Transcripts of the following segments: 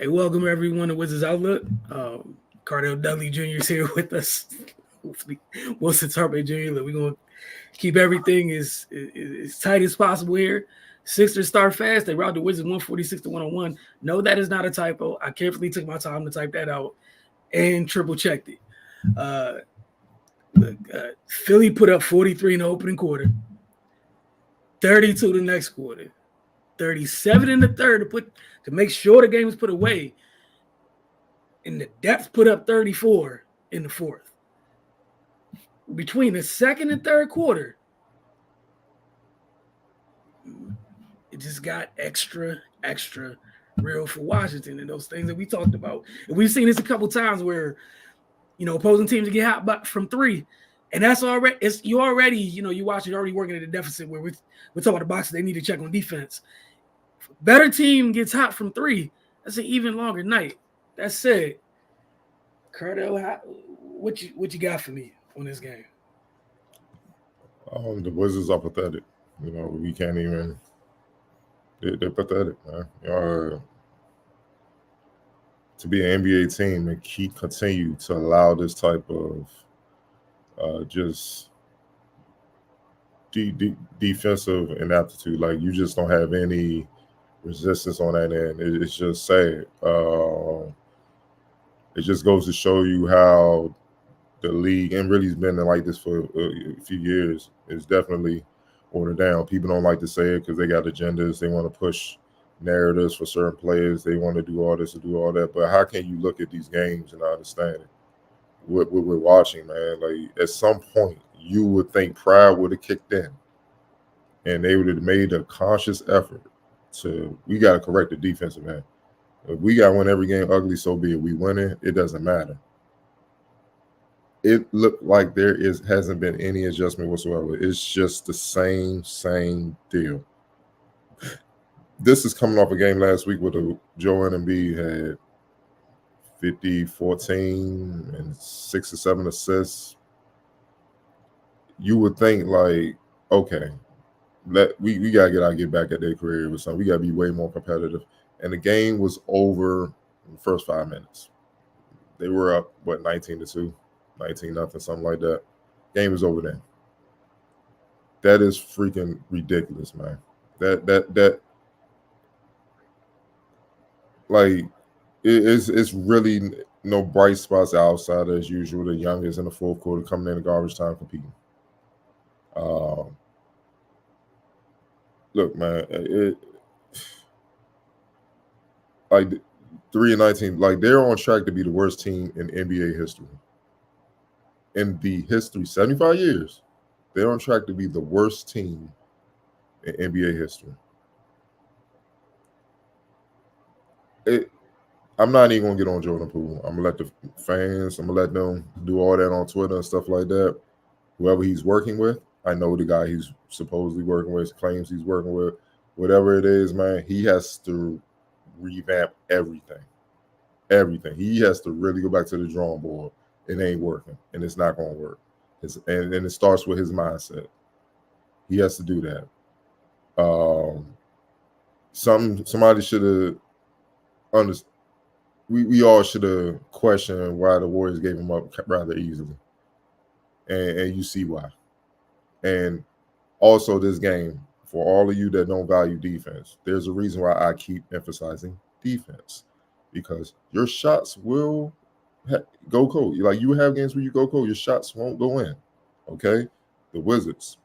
Hey, welcome everyone to Wizards Outlook. Cardell Dudley Jr. is here with us. Hopefully, Wilson Tarpe Jr. Look, we're gonna keep everything as tight as possible here. Sixers start fast. They route the Wizards 146 to 101. No, that is not a typo. I carefully took my time to type that out and triple checked it. Uh, Philly put up 43 in the opening quarter, 32 the next quarter, 37 in the third to make sure the game was put away. And the depth put up 34 in the fourth. Between the second and third quarter, it just got extra real for Washington and those things that we talked about. And we've seen this a couple times where, opposing teams get hot from three. And that's already, you watch it already working at a deficit where we're talking about the boxes they need to check on defense. If a better team gets hot from three, that's an even longer night. That said, Cardell, what you got for me on this game? The Wizards are pathetic. We can't even. They're pathetic, man. To be an NBA team and continue to allow this type of just defensive inaptitude, like you just don't have any resistance on that end. It's just sad. It just goes to show you how the league, and really has been like this for a few years, is definitely ordered down. People don't like to say it because they got agendas. They want to push narratives for certain players. They want to do all this and do all that. But how can you look at these games and understand it? What we're watching, man, like at some point you would think pride would have kicked in and they would have made a conscious effort we got to correct the defensive end. If we got to win every game ugly, so be it. We win it doesn't matter. It looked like hasn't been any adjustment whatsoever. It's just the same deal. This is coming off a game last week where Joel Embiid had 50, 14, and 6 or 7 assists. You would think like, okay, we gotta get back at their career with something. We gotta be way more competitive. And the game was over in the first 5 minutes. They were up 19-2, 19-0, something like that. Game was over then. That is freaking ridiculous, man. That like it's really no bright spots outside as usual. The youngest in the fourth quarter coming in the garbage time competing. Look, man, like 3-19, like they're on track to be the worst team in NBA history. In the history, 75 years, they're on track to be the worst team in NBA history. I'm not even gonna get on Jordan Poole. I'm gonna let the fans, I'm gonna let them do all that on Twitter and stuff like that. Whoever he's working with, I know the guy he's supposedly working with, claims he's working with, whatever it is, man, he has to revamp everything. Everything. He has to really go back to the drawing board. It ain't working, and it's not going to work. And it starts with his mindset. He has to do that. Somebody should have understood. We all should have questioned why the Warriors gave him up rather easily, and you see why. And also this game, for all of you that don't value defense, there's a reason why I keep emphasizing defense, because your shots will go cold. Like you have games where you go cold, your shots won't go in. Okay, the Wizards,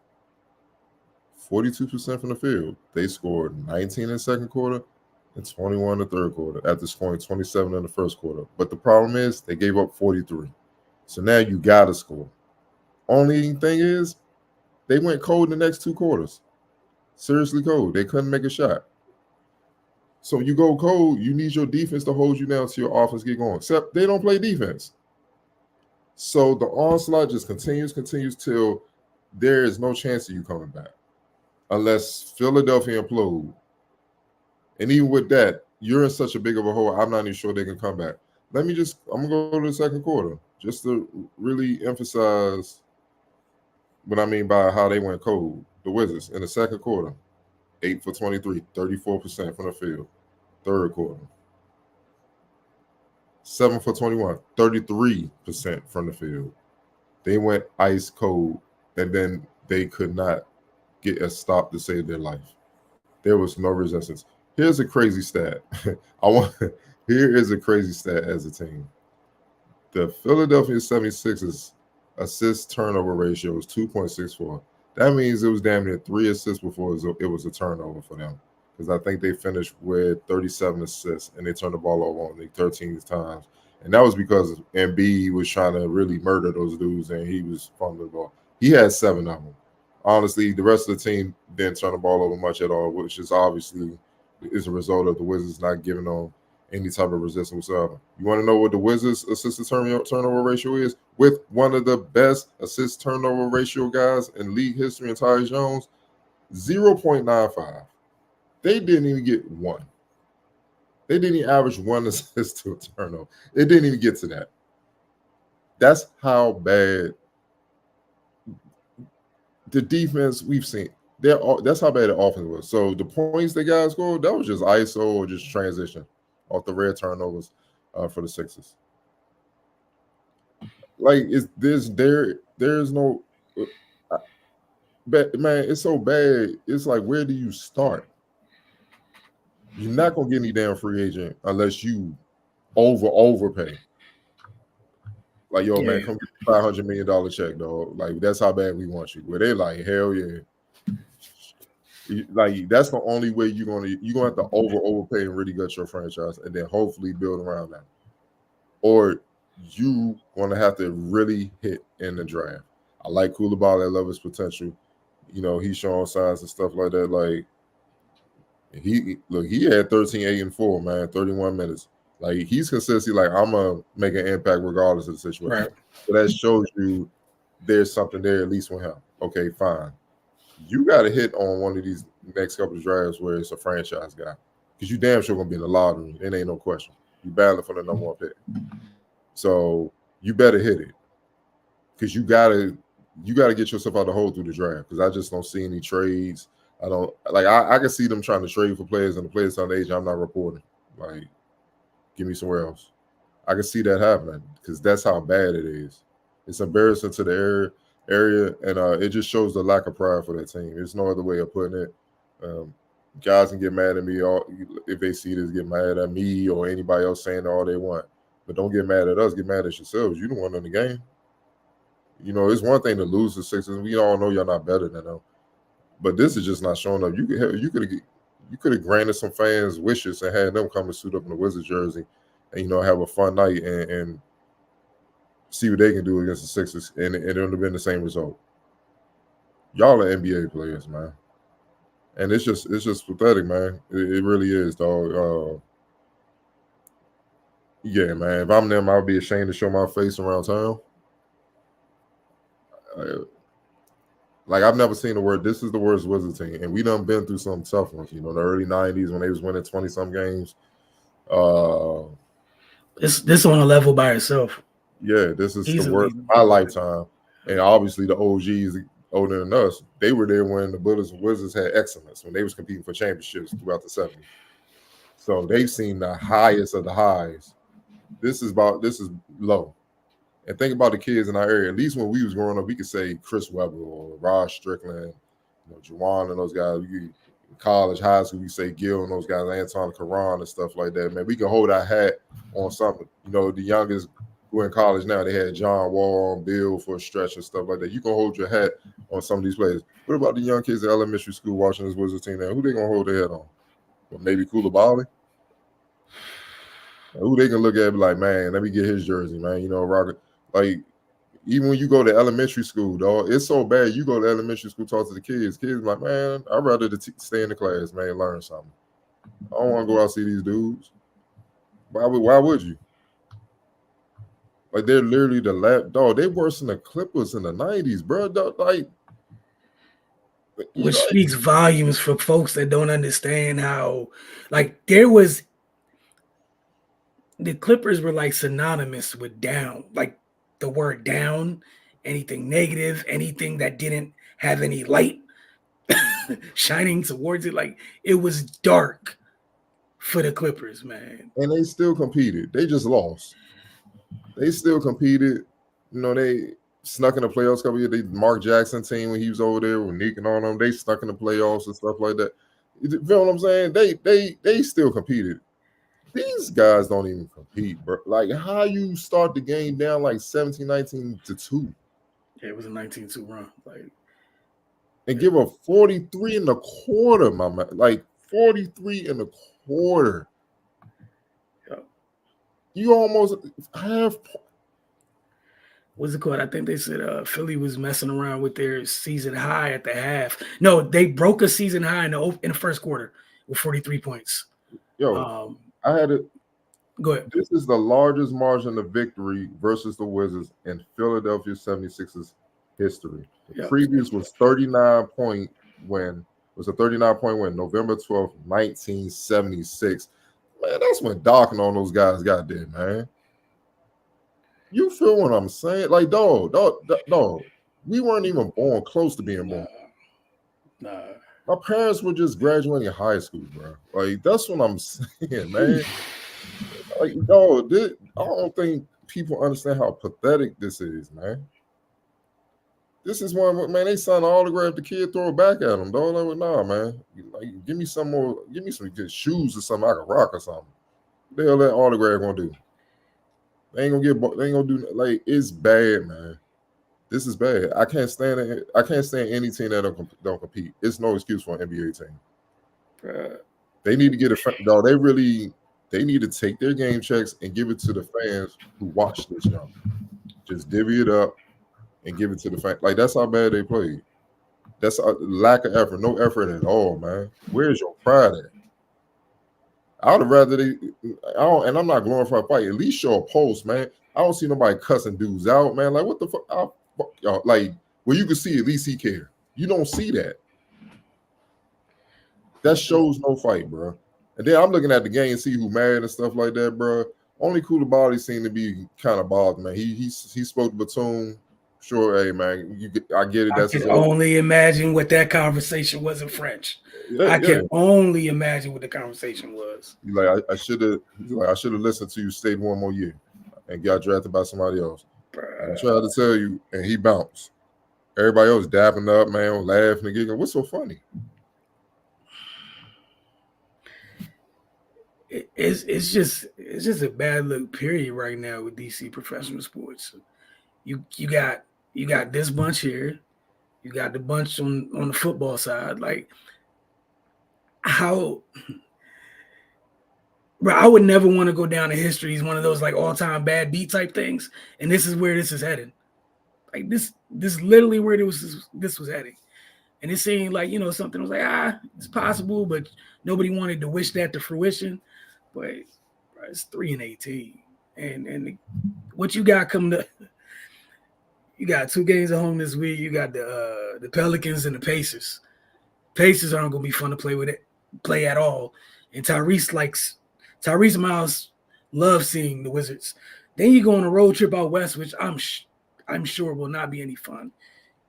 42% from the field. They scored 19 in the second quarter and 21 in the third quarter after scoring 27 in the first quarter. But the problem is they gave up 43. So now you got to score. Only thing is they went cold in the next 2 quarters. Seriously cold. They couldn't make a shot. So you go cold, you need your defense to hold you down till your offense get going. Except they don't play defense. So the onslaught just continues till there is no chance of you coming back. Unless Philadelphia implode. And even with that, you're in such a big of a hole, I'm not even sure they can come back. I'm going to go to the second quarter just to really emphasize what I mean by how they went cold. The Wizards in the second quarter, 8 for 23, 34% from the field. Third quarter, 7 for 21, 33% from the field. They went ice cold, and then they could not get a stop to save their life. There was no resistance. Here's a crazy stat. I want Here is a crazy stat as a team. The Philadelphia 76ers assist turnover ratio is 2.64. That means it was damn near 3 assists before it was a turnover for them. Because I think they finished with 37 assists and they turned the ball over only 13 times. And that was because Embiid was trying to really murder those dudes and he was fumbling the ball. He had 7 of them. Honestly, the rest of the team didn't turn the ball over much at all, which is obviously is a result of the Wizards not giving them any type of resistance whatsoever. You want to know what the Wizards assist turnover ratio is? With one of the best assist turnover ratio guys in league history, and Tyus Jones, 0.95. They didn't even get one. They didn't even average 1 assist to a turnover. It didn't even get to that. That's how bad the defense we've seen. That's how bad the offense was. So the points they guys scored, that was just ISO or just transition off the rare turnovers for the Sixers. Like there's no man, it's so bad. It's like, where do you start? You're not gonna get any damn free agent unless you overpay. Like, yo, man, come get $500 million check, dog. Like, that's how bad we want you. Where they like, hell yeah. Like, that's the only way you're gonna have to overpay and really gut your franchise, and then hopefully build around that. Or you gonna have to really hit in the draft. I like Koulibaly. I love his potential. You know, he's showing signs and stuff like that. Like, he had 13, 8, and 4, man, 31 minutes. Like, he's consistently like, I'm gonna make an impact regardless of the situation. Right. So that shows you there's something there at least with him. Okay, fine. You got to hit on one of these next couple of drafts where it's a franchise guy, because you damn sure gonna be in the lottery. It ain't no question. You battling for the number 1 pick, so you better hit it, because you gotta get yourself out of the hole through the draft. Because I just don't see any trades. I don't like. I can see them trying to trade for players, and the players on the age I'm not reporting. Like, give me somewhere else. I can see that happening, because that's how bad it is. It's embarrassing to the area, and it just shows the lack of pride for that team. There's no other way of putting it. Guys can get mad at me if they see this, get mad at me or anybody else saying all they want, but don't get mad at us. Get mad at yourselves. You the one in the game. You know, it's one thing to lose the Sixers. We all know y'all not better than them, but this is just not showing up. You could have granted some fans' wishes and had them come and suit up in the Wizards jersey, and have a fun night and see what they can do against the Sixers, and it would have been the same result. Y'all are NBA players, man, and it's just pathetic, man. It really is, dog. Yeah, man. If I'm them, I'll be ashamed to show my face around town. Like, I've never seen the word. This is the worst Wizards team, and we done been through some tough ones. The early '90s when they was winning 20-some games. This on a level by itself. Yeah, this is the worst of my lifetime. And obviously the OGs older than us, they were there when the Bullets and Wizards had excellence, when they was competing for championships throughout the 70s. So they've seen the highest of the highs. This is low. And think about the kids in our area. At least when we was growing up, we could say Chris Webber or Rod Strickland, Juwan and those guys. College, high school, we say Gil and those guys, Anton Karan and stuff like that. Man, we can hold our hat on something. The youngest who are in college now, they had John Wall, Bill for a stretch and stuff like that. You can hold your hat on some of these players. What about the young kids at elementary school watching this Wizards team now? Who they gonna hold their head on? Well, maybe Koulibaly. Who they can look at and be like, man, let me get his jersey, man. Rocket. Like, even when you go to elementary school, dog, it's so bad. You go to elementary school, talk to the kids. Kids like, man, I'd rather stay in the class, man, learn something. I don't want to go out and see these dudes. Why would you? Like, they're literally the last dog. They worse than the Clippers in the '90s, bro. Dog, like, which speaks volumes for folks that don't understand how, like, the Clippers were like synonymous with down, like the word down, anything negative, anything that didn't have any light shining towards it. Like, it was dark for the Clippers, man. And they still competed. They just lost. They still competed. You know, they snuck in the playoffs a couple years. They Mark Jackson team when he was over there with Nick and all them. They snuck in the playoffs and stuff like that. You feel what I'm saying? They still competed. These guys don't even compete, bro. Like, how you start the game down like 17-19 to 2? Yeah, it was a 19-2 run. Like, and give a 43 in the quarter, my man. Like 43 in the quarter. yeah. You almost have. What's it called? I think they said Philly was messing around with their season high at the half. No, they broke a season high in the first quarter with 43 points. Yo, I had it. Go ahead. This is the largest margin of victory versus the Wizards in Philadelphia 76ers history. The previous was 39-point win. Was a 39-point win, November 12th, 1976. Man, that's when Doc and all those guys got there, man. You feel what I'm saying? Like, dog, we weren't even born close to being born. Nah. My parents were just graduating high school, bro. Like, that's what I'm saying, man. Like, dog, I don't think people understand how pathetic this is, man. This is one, man. They signed an autograph. The kid throw it back at him, dog. Like, nah, man. Like, give me some more. Give me some good shoes or something I can rock or something. What the hell that autograph gonna do? They ain't gonna do. Like, it's bad, man. This is bad. I can't stand it. I can't stand any team that don't compete. It's no excuse for an NBA team. They need to get a dog. They need to take their game checks and give it to the fans who watch this jump. Just divvy it up and give it to the fans. Like, that's how bad they played. That's a lack of effort. No effort at all, man. Where's your pride at? I would have rather and I'm not glorifying fight. At least show a post, man. I don't see nobody cussing dudes out, man. Like, what the fuck? Y'all, like, where you can see at least he care. You don't see that. That shows no fight, bro. And then I'm looking at the game and see who mad and stuff like that, bro. Only Koulibaly seemed to be kind of bothered, man. He spoke to Batum. Sure, hey, man, I get it. I can only imagine what that conversation was in French. I can only imagine what the conversation was. Like, I should have listened to you stay one more year and got drafted by somebody else. I tried to tell you, and he bounced. Everybody else dapping up, man, laughing and giggling. What's so funny? It's just a bad look period right now with DC professional sports. You got this bunch here, you got the bunch on the football side. Like, how, bro, I would never want to go down to history as one of those like all-time bad beat type things, and this is where this is headed. Like, this literally where this was heading. And it seemed like, something was like, it's possible, but nobody wanted to wish that to fruition. But bro, it's 3-18, and what you got coming up? You got 2 games at home this week. You got the Pelicans and the Pacers. Pacers aren't gonna be fun to play at all. And Tyrese Miles loves seeing the Wizards. Then you go on a road trip out west, which I'm sure will not be any fun.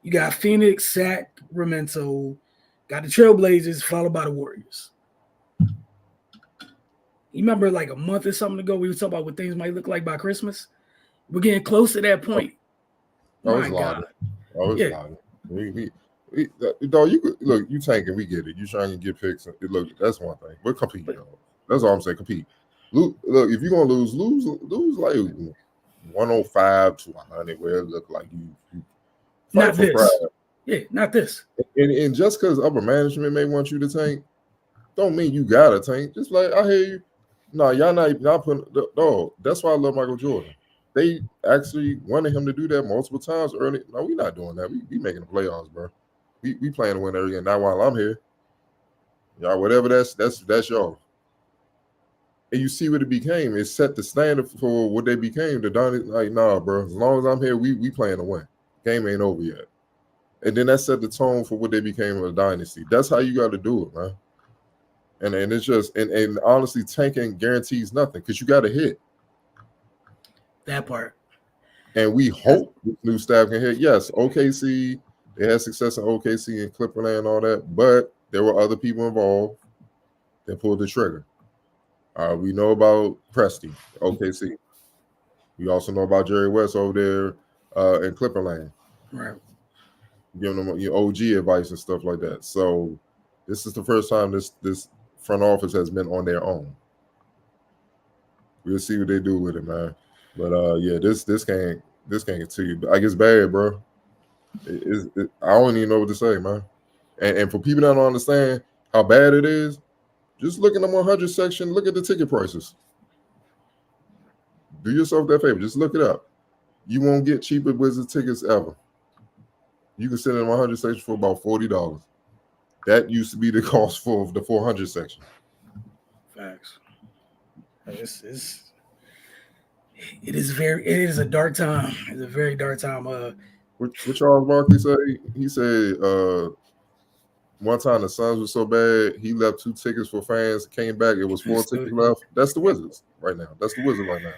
You got Phoenix, Sacramento, got the Trailblazers, followed by the Warriors. You remember like a month or something ago, we were talking about what things might look like by Christmas? We're getting close to that point. My God. Dog, you tanking, we get it. You trying to get picks. Look, that's one thing. But compete, dog. That's all I'm saying. Compete. Look, if you're gonna lose like 105 to 100, where it look like you fight not for this. Pride. Yeah, not this. And just because upper management may want you to tank, don't mean you gotta tank. Just like, I hear you. No, y'all not putting dog. That's why I love Michael Jordan. They actually wanted him to do that multiple times early. No, we're not doing that. We making the playoffs, bro. We playing to win every game. Not while I'm here. Y'all, whatever that's y'all. And you see what it became. It set the standard for what they became. The Donnie, like, nah, bro. As long as I'm here, we playing to win. Game ain't over yet. And then that set the tone for what they became a dynasty. That's how you got to do it, man. And it's just and honestly, tanking guarantees nothing because you got to hit. That part. And we hope this new staff can hit. Yes, OKC, they had success in OKC and Clipperland and all that, but there were other people involved that pulled the trigger. We know about Presti, OKC. We also know about Jerry West over there in Clipper Lane, Right. giving them your OG advice and stuff like that. So this is the first time this front office has been on their own. We'll see what they do with it, man. But yeah, this can't continue. I guess bad, bro. I don't even know what to say, man. And for people that don't understand how bad it is, just look in the 100 section. Look at the ticket prices. Do yourself that favor. Just look it up. You won't get cheaper Wizards tickets ever. You can sit in the 100 section for about $40. That used to be the cost for the 400 section. Facts. It is a dark time. It's a very dark time. What Charles Barkley say? He said one time the Suns were so bad, he left 2 tickets for fans, came back, it was 4 tickets left. That's the Wizards right now. That's the Wizards right now.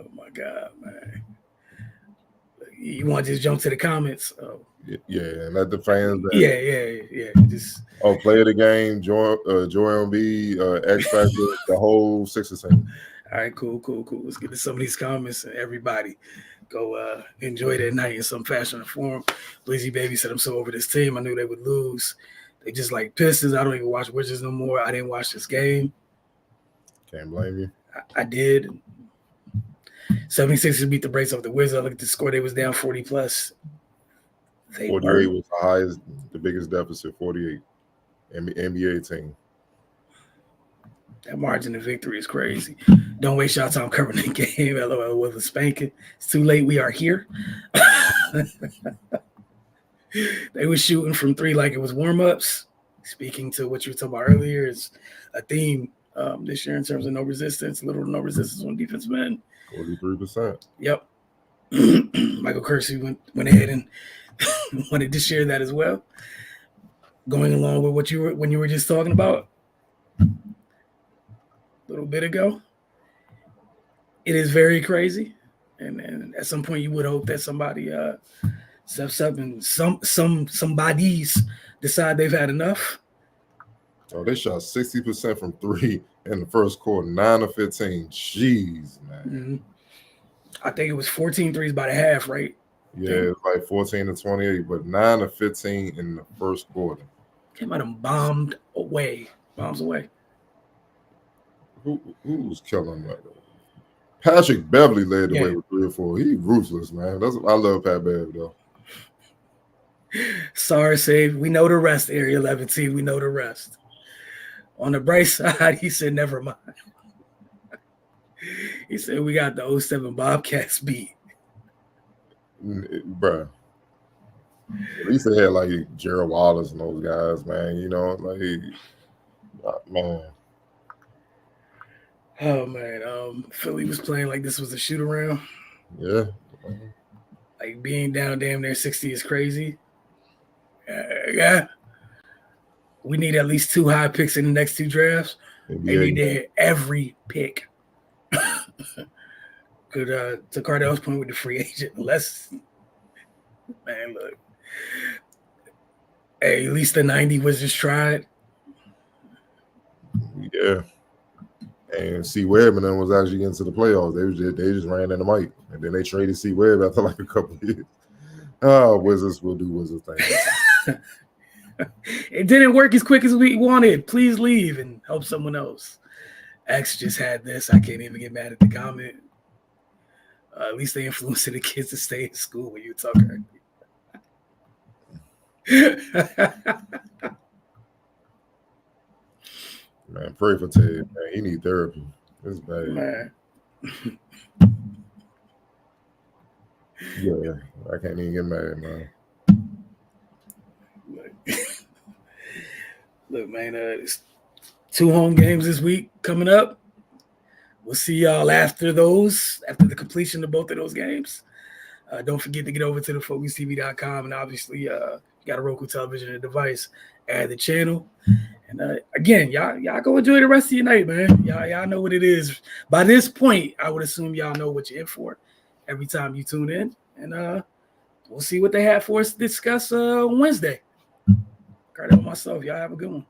Oh my God, man. You want to just jump to the comments? Oh. Yeah, and let the fans. Yeah. Just play of the game, Joel Embiid, X Factor, the whole Sixers team. All right, cool. Let's get to some of these comments, and everybody go enjoy their night in some fashion or form. Blizzy Baby said, "I'm so over this team. I knew they would lose. They just like Pistons. I don't even watch Wizards no more. I didn't watch this game. Can't blame you. I did. 76ers beat the brakes off the Wizards. I looked at the score. They was down 40 plus. 48 was the highest, the biggest deficit, 48. NBA team. That margin of victory is crazy. Don't waste y'all time covering the game. LOL with a spanking. It's too late. We are here." They were shooting from 3 like it was warm-ups. Speaking to what you were talking about earlier, is a theme this year in terms of no resistance, little to no resistance on defensive end. 43%. Yep. Michael Kersey went ahead and wanted to share that as well. Going along with what you were just talking about a little bit ago. It is very crazy. And at some point you would hope that somebody steps up and somebody's decide they've had enough. Oh, they shot 60% from 3 in the first quarter, 9 of 15. Jeez, man. Mm-hmm. I think it was 14 threes by the half, right? Yeah, it was like 14 to 28, but 9 of 15 in the first quarter. Came out and bombs away. Who was killing that? Patrick Beverly led the way with 3 or 4. He ruthless, man. I love Pat Bev though. Sorry, save. We know the rest, Area 11 team. We know the rest. On the bright side, he said, never mind. He said, we got the 07 Bobcats beat. Bruh. At least they had like Gerald Wallace and those guys, man. You know, like, man. Oh, man. Philly was playing like this was a shoot around. Yeah. Like being down damn near 60 is crazy. Yeah. We need at least 2 high picks in the next 2 drafts. Maybe did every pick. Could to Cardell's point with the free agent, man, look. Hey, at least the 90 was just tried. Yeah. And C. Webb and them was actually into the playoffs. They just ran in the mic. And then they traded C. Webb after like a couple of years. Oh, Wizards will do Wizards things. It didn't work as quick as we wanted. Please leave and help someone else. X just had this. I can't even get mad at the comment. At least they influenced the kids to stay in school when you talk early. Man, pray for Ted. Man, he need therapy. It's bad. Man. Yeah, I can't even get mad, man. Look, man, it's 2 home games this week coming up. We'll see y'all after the completion of both of those games. Don't forget to get over to thefocustv.com, and obviously got a Roku television and device, add the channel. And again, y'all go enjoy the rest of your night, man. Y'all know what it is. By this point, I would assume y'all know what you're in for every time you tune in. And we'll see what they have for us to discuss Wednesday. Cardell myself, y'all have a good one.